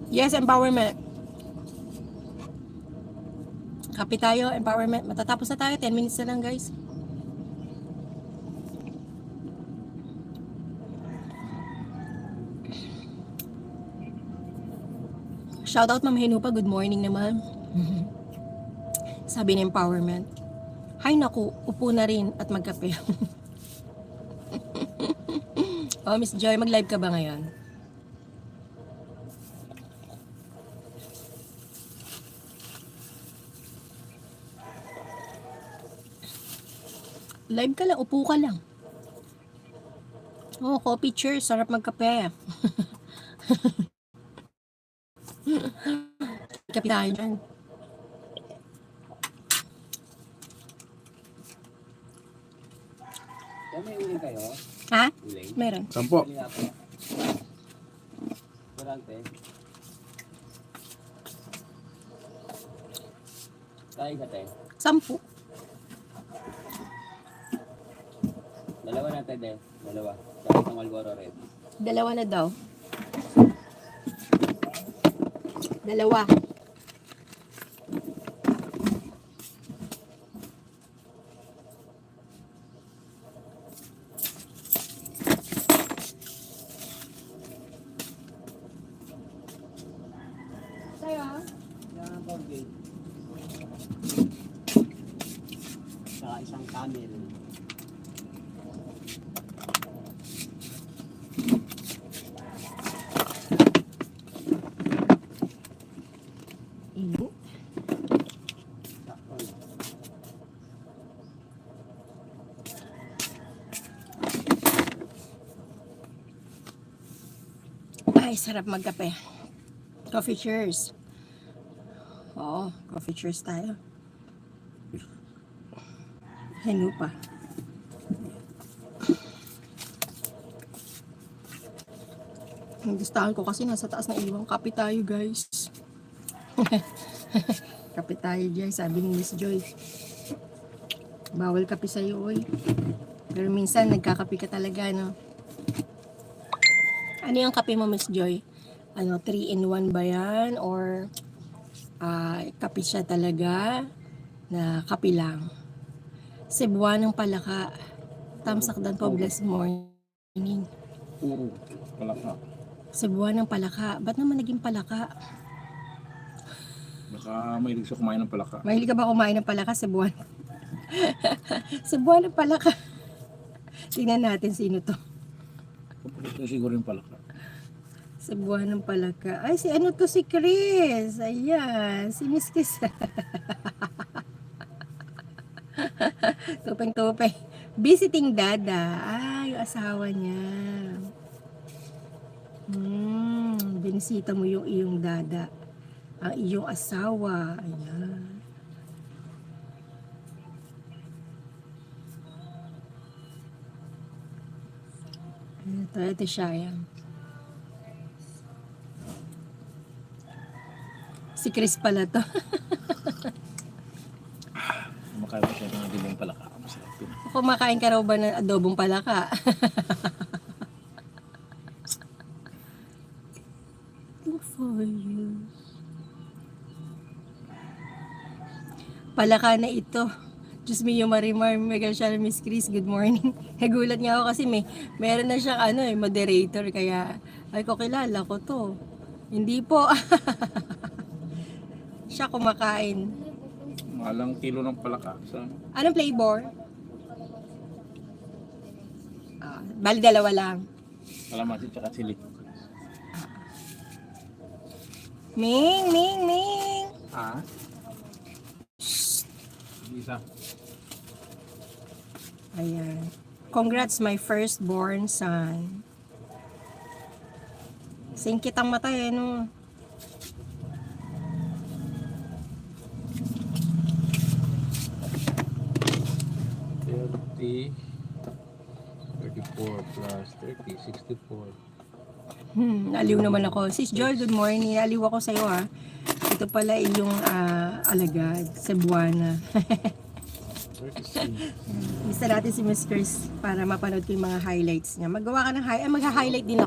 Yes, empowerment. Kape tayo, empowerment. Matatapos na tayo, 10 minutes na lang guys. Shoutout Ma'am Henupa, good morning naman. Sabi ng empowerment. Hay naku, upo na rin at magkape. Oh, Miss Joy, mag-live ka ba ngayon? Live ka lang, upo ka lang. Oh, coffee cheers, sarap magkape. Kape tayo dyan. May uling kayo? Ha? Uling? Meron. 10. Kurante. Kaya ka te? 10. Dalawa natin de. Dalawa. Kaya isang Marlboro Red. Dalawa na daw. Dalawa. Sa'yo? Isang Colgate. Saka isang Camel. Iyo. Ay, sarap magkape. Coffee cheers. Oo, coffee cheers tayo. Henu pa. Ang gustahan ko kasi nasa taas na iwang kape tayo, guys. Kape tayo, guys. Sabi ni Miss Joy. Bawal kape sa'yo, oy. Pero minsan, nagkakape ka talaga, no? Ano yung kape mo, Miss Joy? Ano, 3-in-1 ba yan? Or kape siya talaga na kape lang? Cebuanong Palaka. Tamsak dan po, blessed morning. Puro palaka. Cebuanong Palaka. Ba't naman naging palaka? Baka mahilig siya kumain ng palaka. Mahilig ka ba kumain ng palaka, Cebuano? Cebuanong Palaka. Tingnan natin sino to. Ito siguro yung palaka. Cebuanong Palaka. Ay, si ano to, si Chris. Ayan, si Miss Chris. Tupeng-tupeng. Visiting Dada. Ay, yung asawa niya. Binisita mo yung iyong dada. Ang iyong asawa. Ayan. Ito siya. Ayan. Si Chris pala to. Kumakain ko siya ng adobong palaka. Masarap yun. Kumakain ka raw ba ng adobong palaka? Good for you. Palaka na ito. Diyos me, yung Marimar, mega siya na Miss Chris, good morning. Nagulat nga ako kasi meron na siyang moderator, kaya ay ko kilala ko to. Hindi po. Siya kumakain. Mahalang kilo ng palaka. Anong flavor? Bali dalawa lang. Kalamansi tsaka chili. Ming, Ming, Ming. Ah? Isa. Ayan. Congrats my firstborn son. Singkit ang mata eh, no? $30, 34 plus 30, 64. Aliw naman ako. Sis Joy, good morning. Aliw ako sa'yo ha. Ito pala yung alagad, Cebuana. 36. Gusto natin si Miss Chris para mapanood ko yung mga highlights niya. Maggawa ka ng mag-highlight din ako.